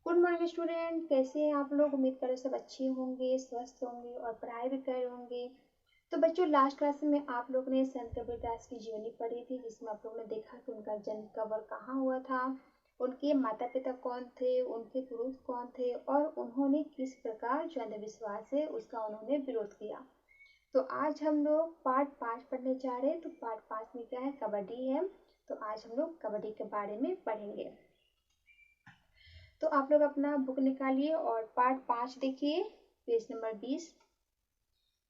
Good morning student, कैसे हैं आप लोग। उम्मीद करें सब अच्छे होंगे, स्वस्थ होंगे और पढ़ाई भी कर रहे होंगे। तो बच्चों, लास्ट क्लास में आप लोग ने संत कबीरदास की जीवनी पढ़ी थी, जिसमें आप लोगों ने देखा कि उनका जन्म कब और कहाँ हुआ था, उनके माता पिता कौन थे, उनके पुरुष कौन थे और उन्होंने किस प्रकार जो अंधविश्वास है उसका उन्होंने विरोध किया। तो आज हम लोग पार्ट 5 पढ़ने जा रहे हैं। तो पार्ट 5 में क्या है, कबड्डी है। तो आज हम लोग कबड्डी के बारे में पढ़ेंगे। तो आप लोग अपना बुक निकालिए और पार्ट 5 देखिए, पेज नंबर 20।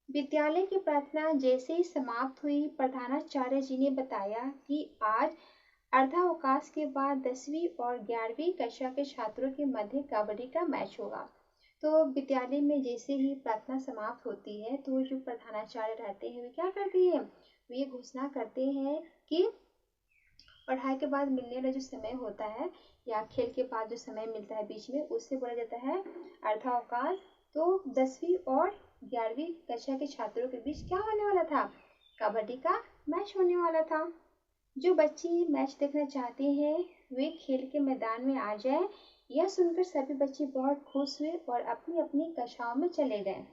विद्यालय की प्रार्थना जैसे ही समाप्त हुई, प्रधानाचार्य जी ने बताया कि आज अर्धावकाश के बाद 10वीं और 11वीं कक्षा के छात्रों के मध्य कबड्डी का मैच होगा। तो विद्यालय में जैसे ही प्रार्थना समाप्त होती है तो जो प्रधानाचार्य रहते हैं वे क्या करते हैं, वे घोषणा करते हैं कि पढ़ाई के बाद मिलने वाला जो समय होता है या खेल के बाद जो समय मिलता है बीच में, उससे बोला जाता है अर्धावकाश। तो 10वीं और 11वीं कक्षा के छात्रों के बीच क्या होने वाला था, कबड्डी का मैच होने वाला था। जो बच्चे मैच देखना चाहते हैं वे खेल के मैदान में आ जाए। यह सुनकर सभी बच्चे बहुत खुश हुए और अपनी अपनी कक्षाओं में चले गए।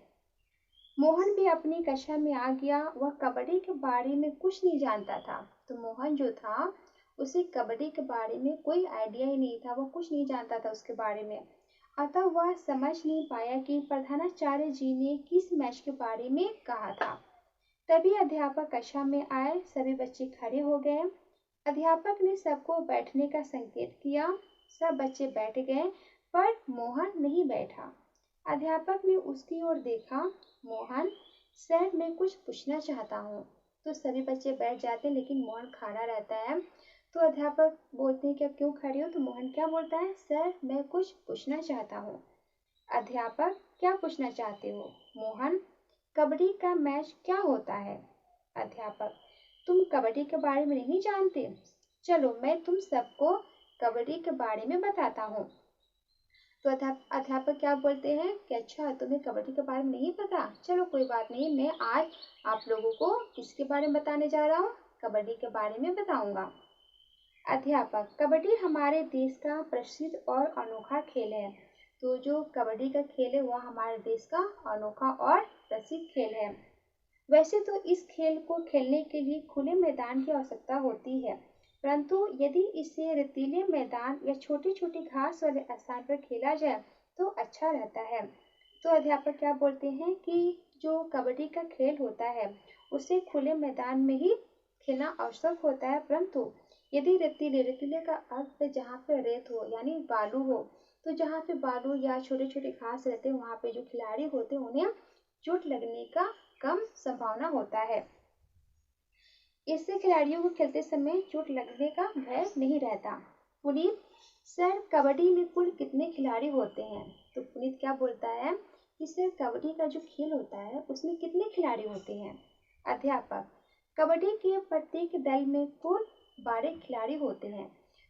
मोहन भी अपनी कक्षा में आ गया। वह कबड्डी के बारे में कुछ नहीं जानता था। तो मोहन जो था उसे कबड्डी के बारे में कोई आइडिया ही नहीं था, वो कुछ नहीं जानता था उसके बारे में। अतः वह समझ नहीं पाया कि प्रधानाचार्य जी ने किस मैच के बारे में कहा था। तभी अध्यापक कक्षा में आए, सभी बच्चे खड़े हो गए। अध्यापक ने सबको बैठने का संकेत किया। सब बच्चे बैठ गए पर मोहन नहीं बैठा। अध्यापक ने उसकी ओर देखा। मोहन, सर मैं कुछ पूछना चाहता हूँ। तो सभी बच्चे बैठ जाते हैं लेकिन मोहन खड़ा रहता है। तो अध्यापक बोलते हैं कि क्यों खड़े हो। तो मोहन क्या बोलता है, सर मैं कुछ पूछना चाहता हूँ। अध्यापक, क्या पूछना चाहते हो। मोहन, कबड्डी का मैच क्या होता है। अध्यापक, तुम कबड्डी के बारे में नहीं जानते, चलो मैं तुम सबको कबड्डी के बारे में बताता हूँ। तो अध्यापक क्या बोलते हैं कि अच्छा तुम्हें कबड्डी के बारे में नहीं पता, चलो कोई बात नहीं, मैं आज आप लोगों को किसके बारे में बताने जा रहा हूँ, कबड्डी के बारे में बताऊंगा। अध्यापक, कबड्डी हमारे देश का प्रसिद्ध और अनोखा खेल है। तो जो कबड्डी का खेल है वह हमारे देश का अनोखा और प्रसिद्ध खेल है। वैसे तो इस खेल को खेलने के लिए खुले मैदान की आवश्यकता होती है, परंतु यदि इसे रेतीले मैदान या छोटी छोटी घास वाले स्थान पर खेला जाए तो अच्छा रहता है। तो अध्यापक क्या बोलते हैं कि जो कबड्डी का खेल होता है उसे खुले मैदान में ही खेलना आवश्यक होता है, परंतु यदि रेतीले का अर्थ है जहाँ पे रेत हो यानी बालू हो, तो जहाँ पे बालू या छोटे छोटे घास रहते हैं वहाँ पे जो खिलाड़ी होते हैं उन्हें चोट लगने का कम संभावना होता है। इससे खिलाड़ियों को खेलते समय चोट लगने का भय नहीं रहता। पुनीत, सर कबड्डी में कुल कितने खिलाड़ी होते हैं। तो पुनीत क्या बोलता है कि सर कबड्डी का जो खेल होता है उसमें कितने खिलाड़ी होते हैं। अध्यापक, कबड्डी के प्रत्येक दल में कुल 12 खिलाड़ी होते हैं।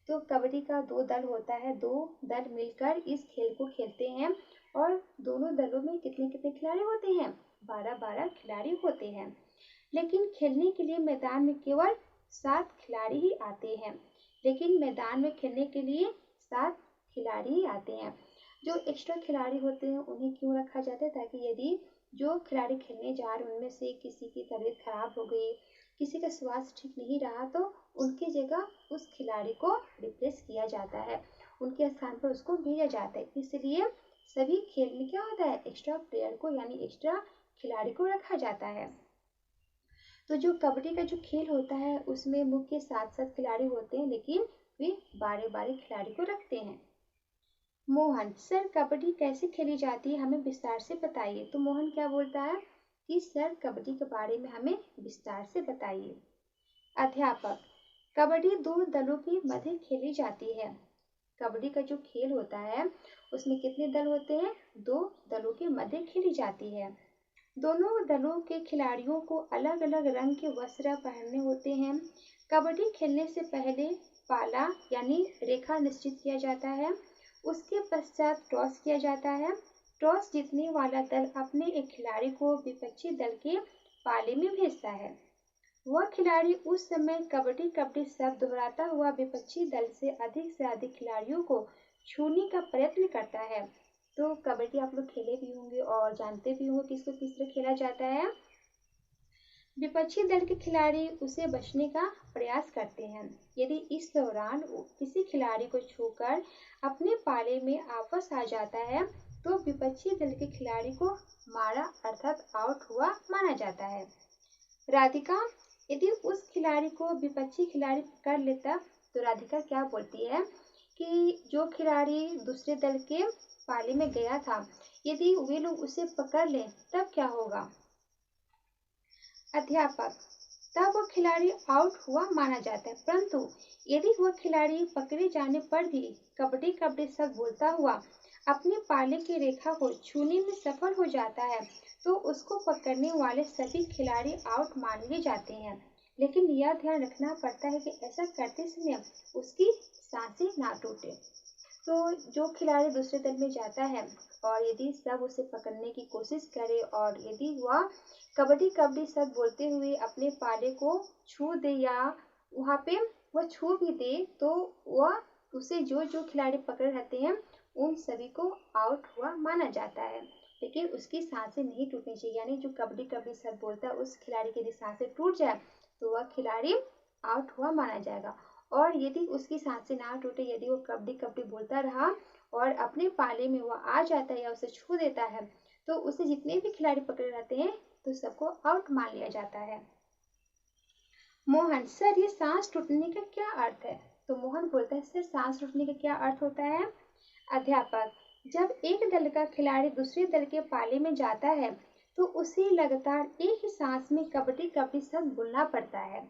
तो कबड्डी का 2 दल होता है, 2 दल मिलकर इस खेल को खेलते हैं और दोनों दलों में कितने कितने खिलाड़ी होते हैं, 12-12 खिलाड़ी होते हैं। लेकिन खेलने के लिए मैदान में केवल 7 खिलाड़ी ही आते हैं। लेकिन मैदान में खेलने के लिए 7 खिलाड़ी ही आते हैं। जो एक्स्ट्रा खिलाड़ी होते हैं उन्हें क्यों रखा जाता है, ताकि यदि जो खिलाड़ी खेलने जा रहे हैं उनमें से किसी की तबीयत खराब हो गई, किसी का स्वास्थ्य ठीक नहीं रहा, तो उनकी जगह उस खिलाड़ी को रिप्लेस किया जाता है, उनके स्थान पर उसको भेजा जाता है। इसलिए सभी खेल में क्या होता है, एक्स्ट्रा प्लेयर को यानी एक्स्ट्रा खिलाड़ी को रखा जाता है। तो जो कबड्डी का जो खेल होता है उसमें मुख्य 7-7 खिलाड़ी होते हैं, लेकिन वे 12-12 खिलाड़ी को रखते हैं। मोहन, सर कबड्डी कैसे खेली जाती है, हमें विस्तार से बताइए। तो मोहन क्या बोलता है कि सर कबड्डी के बारे में हमें विस्तार से बताइए। अध्यापक, कबड्डी 2 दलों के मध्य खेली जाती है। कबड्डी का जो खेल होता है उसमें कितने दल होते हैं, 2 दलों के मध्य खेली जाती है। दोनों दलों के खिलाड़ियों को अलग अलग रंग के वस्त्र पहनने होते हैं। कबड्डी खेलने से पहले पाला यानी रेखा निश्चित किया जाता है। उसके पश्चात टॉस किया जाता है। टॉस जीतने वाला दल अपने एक खिलाड़ी को विपक्षी दल के पाले में भेजता है। वह खिलाड़ी उस समय कबड्डी कबड्डी शब्द दोहराता हुआ विपक्षी दल से अधिक खिलाड़ियों को छूने का प्रयत्न करता है। तो कबड्डी आप लोग खेले भी होंगे और जानते भी होंगे कि इसको किस तरह खेला जाता है। विपक्षी दल के खिलाड़ी उसे बचने का प्रयास करते हैं। यदि इस दौरान वो किसी खिलाड़ी को छूकर अपने पाले में वापस आ जाता है तो विपक्षी दल के खिलाड़ी को मारा अर्थात आउट हुआ माना जाता है। राधिका, यदि उस खिलाड़ी को विपक्षी खिलाड़ी पकड़ लेता तो राधिका क्या बोलती है कि जो खिलाड़ी दूसरे दल के पाले में गया था, यदि वे लोग उसे पकड़ लें तब क्या होगा? अध्यापक, तब वह खिलाड़ी आउट हुआ माना जाता है, परंतु यदि वह खिलाड़ी पकड़े जाने पर भी कबड्डी कबड्डी शब्द बोलता हुआ अपने पाले की रेखा को छूने में सफल हो जाता है तो उसको पकड़ने वाले सभी खिलाड़ी आउट मान लिए जाते हैं। लेकिन यह ध्यान रखना पड़ता है कि ऐसा करते समय उसकी सांसें ना टूटे। तो जो खिलाड़ी दूसरे दल में जाता है और यदि सब उसे पकड़ने की कोशिश करे और यदि वह कबड्डी कबड्डी शब्द बोलते हुए अपने पाले को छू दे या वहाँ पे वह छू भी दे तो वह उसे जो जो खिलाड़ी पकड़े रहते हैं उन सभी को आउट हुआ माना जाता है। लेकिन उसकी सांसें नहीं टूटनी चाहिए, यानी जो कबड्डी कबड्डी शब्द बोलता है उस खिलाड़ी की यदि सांसें टूट जाए तो वह खिलाड़ी आउट हुआ माना जाएगा। और यदि उसकी सांसें ना टूटे, यदि वो कबड्डी कबड्डी बोलता रहा और अपने पाले में वो आ जाता है या उसे छू देता है तो उसे जितने भी खिलाड़ी पकड़े रहते हैं तो सबको आउट मान लिया जाता है। मोहन, सर ये सांस टूटने का क्या अर्थ है? तो मोहन बोलता है, सर सांस टूटने का क्या अर्थ होता है? अध्यापक, जब एक दल का खिलाड़ी दूसरे दल के पाले में जाता है तो उसे लगातार एक ही सांस में कबड्डी कबड्डी शब्द बोलना पड़ता है।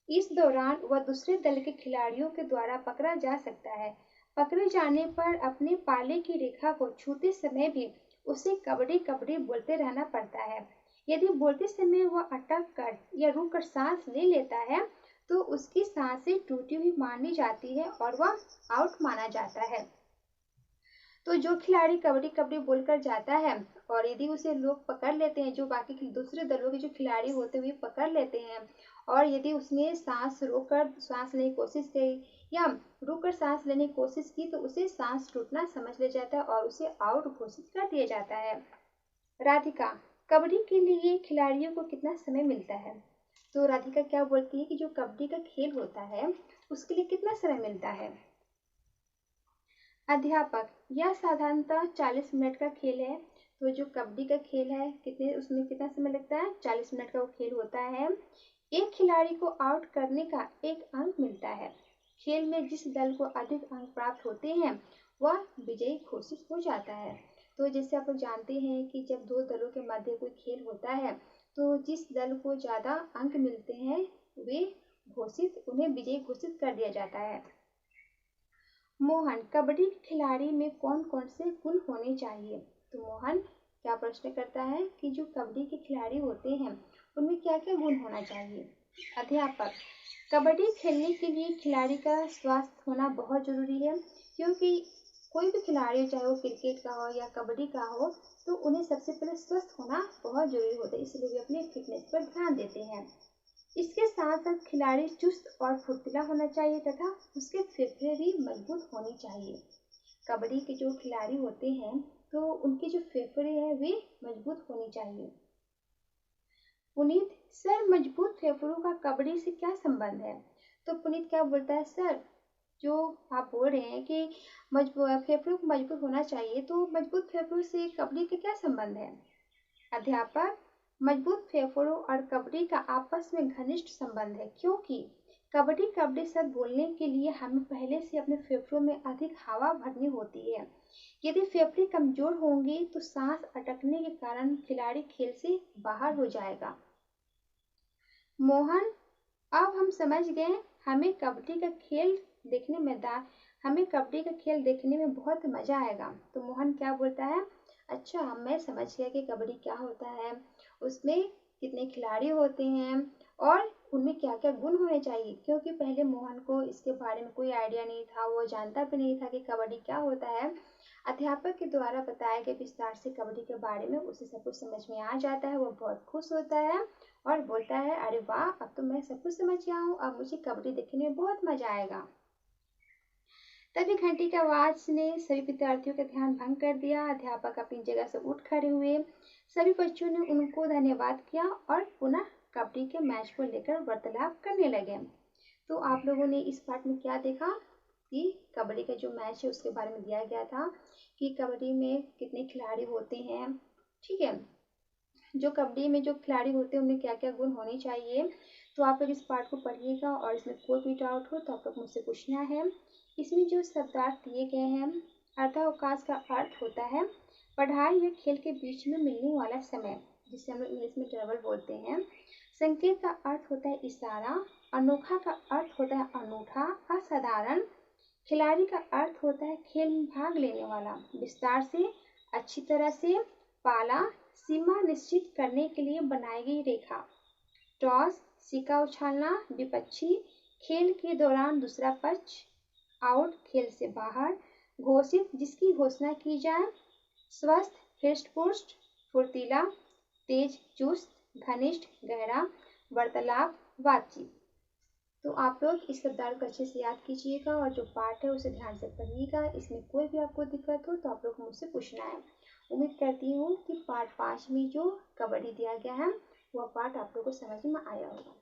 इस दौरान वह दूसरे दल के खिलाड़ियों के द्वारा पकड़ा जा सकता है। पकड़े जाने पर अपने पाले की रेखा को छूते समय भी उसे कबड्डी कबड्डी बोलते रहना पड़ता है। यदि बोलते समय वह अटक कर या रुक कर सांस ले लेता है तो उसकी सांसें टूटी हुई मानी जाती है और वह आउट माना जाता है। तो जो खिलाड़ी कबड्डी कबड्डी बोलकर जाता है और यदि उसे लोग पकड़ लेते हैं, जो बाकी दूसरे दलों के जो खिलाड़ी होते हुए पकड़ लेते हैं और यदि उसने सांस रोककर सांस लेने की कोशिश की या रुककर सांस लेने की कोशिश की तो उसे सांस टूटना समझ लिया जाता है और उसे आउट घोषित कर दिया जाता है। राधिका, कबड्डी के लिए खिलाड़ियों को कितना समय मिलता है? तो राधिका क्या बोलती है कि जो कबड्डी का खेल होता है उसके लिए कितना समय मिलता है? अध्यापक, यह साधारणतः 40 मिनट का खेल है। तो जो कबड्डी का खेल है उसमें कितना समय लगता है? 40 मिनट का वो खेल होता है। एक खिलाड़ी को आउट करने का एक अंक मिलता है। खेल में जिस दल को अधिक अंक प्राप्त होते हैं वह विजयी घोषित हो जाता है। तो जैसे आप लोग जानते हैं कि जब दो दलों के मध्य कोई खेल होता है तो जिस दल को ज़्यादा अंक मिलते हैं उन्हें विजयी घोषित कर दिया जाता है। मोहन, कबड्डी खिलाड़ी में कौन कौन से गुण होने चाहिए? तो मोहन क्या प्रश्न करता है कि जो कबड्डी के खिलाड़ी होते हैं उनमें क्या क्या गुण होना चाहिए? अध्यापक, कबड्डी खेलने के लिए खिलाड़ी का स्वास्थ्य होना बहुत जरूरी है, क्योंकि कोई भी खिलाड़ी चाहे वो क्रिकेट का हो या कबड्डी का हो तो उन्हें सबसे पहले स्वस्थ होना बहुत जरूरी होता है, इसलिए वे अपने फिटनेस पर ध्यान देते हैं। इसके साथ साथ खिलाड़ी चुस्त और फुर्तीला होना चाहिए तथा उसके फेफड़े भी मजबूत होनी चाहिए। कबड्डी के जो खिलाड़ी होते हैं तो उनके जो फेफड़े हैं वे मजबूत होने चाहिए। पुनीत, सर मजबूत फेफड़ों का कबड्डी से क्या संबंध है? तो पुनीत क्या बोलता है, सर जो आप बोल रहे हैं कि फेफड़ों को मजबूत होना चाहिए तो मजबूत फेफड़ों से कबड्डी का क्या संबंध है? अध्यापक, मजबूत फेफड़ों और कबड्डी का आपस में घनिष्ठ संबंध है, क्योंकि कबड्डी कबड्डी शब्द बोलने के लिए हमें पहले से अपने फेफड़ों में अधिक हवा भरनी होती है। यदि फेफड़े कमजोर होंगे तो सांस अटकने के कारण खिलाड़ी खेल से बाहर हो जाएगा। मोहन, अब हम समझ गए, हमें कबड्डी का खेल देखने में बहुत मजा आएगा। तो मोहन क्या बोलता है, अच्छा मैं समझ गया कि कबड्डी क्या होता है, उसमें कितने खिलाड़ी होते हैं और उनमें क्या क्या गुण होने चाहिए, क्योंकि पहले मोहन को इसके बारे में कोई आइडिया नहीं था, वो जानता भी नहीं था कि कबड्डी क्या होता है। अध्यापक के द्वारा बताया गया विस्तार से कबड्डी के बारे में उसे सब कुछ समझ में आ जाता है। वो बहुत खुश होता है और बोलता है, अरे वाह, अब तो मैं सब कुछ समझ गया हूँ, अब मुझे कबड्डी देखने में बहुत मजा आएगा। तभी घंटी की आवाज ने सभी विद्यार्थियों का ध्यान भंग कर दिया। अध्यापक अपनी जगह से उठ खड़े हुए। सभी बच्चों ने उनको धन्यवाद किया और पुनः कबड्डी के मैच को लेकर वार्तालाप करने लगे। तो आप लोगों ने इस पार्ट में क्या देखा कि कबड्डी का जो मैच है उसके बारे में दिया गया था कि कबड्डी में कितने खिलाड़ी होते हैं। ठीक है, जो कबड्डी में जो खिलाड़ी होते हैं उनमें क्या क्या गुण होने चाहिए। तो आप लोग इस पार्ट को पढ़िएगा और इसमें कोई भी डाउट हो तो आप लोग मुझसे पूछना है। इसमें जो शब्दार्थ दिए गए हैं, अर्थावकाश का अर्थ होता है पढ़ाई या खेल के बीच में मिलने वाला समय, जिसे हम लोग इंग्लिश में इंटरवल बोलते हैं। संकेत का अर्थ होता है इशारा। अनोखा का अर्थ होता है अनूठा, असाधारण। खिलाड़ी का अर्थ होता है खेल में भाग लेने वाला। विस्तार से, अच्छी तरह से, पाला, सीमा निश्चित करने के लिए बनाई गई रेखा। टॉस, सिक्का उछालना, विपक्षी, खेल के दौरान दूसरा पक्ष। आउट, खेल से बाहर। घोषित, जिसकी घोषणा की जाए। स्वस्थ, हृष्ट-पुष्ट, फुर्तीला, तेज, चुस्त, घनिष्ठ, गहरा। वार्तालाप, बातचीत। तो आप लोग इस शब्दार्थ को अच्छे से याद कीजिएगा और जो पाठ है उसे ध्यान से पढ़िएगा। इसमें कोई भी आपको दिक्कत हो तो आप लोग मुझसे पूछना है। उम्मीद करती हूँ कि पार्ट 5 में जो कबड्डी दिया गया है वह पार्ट आप लोग को समझ में आया होगा।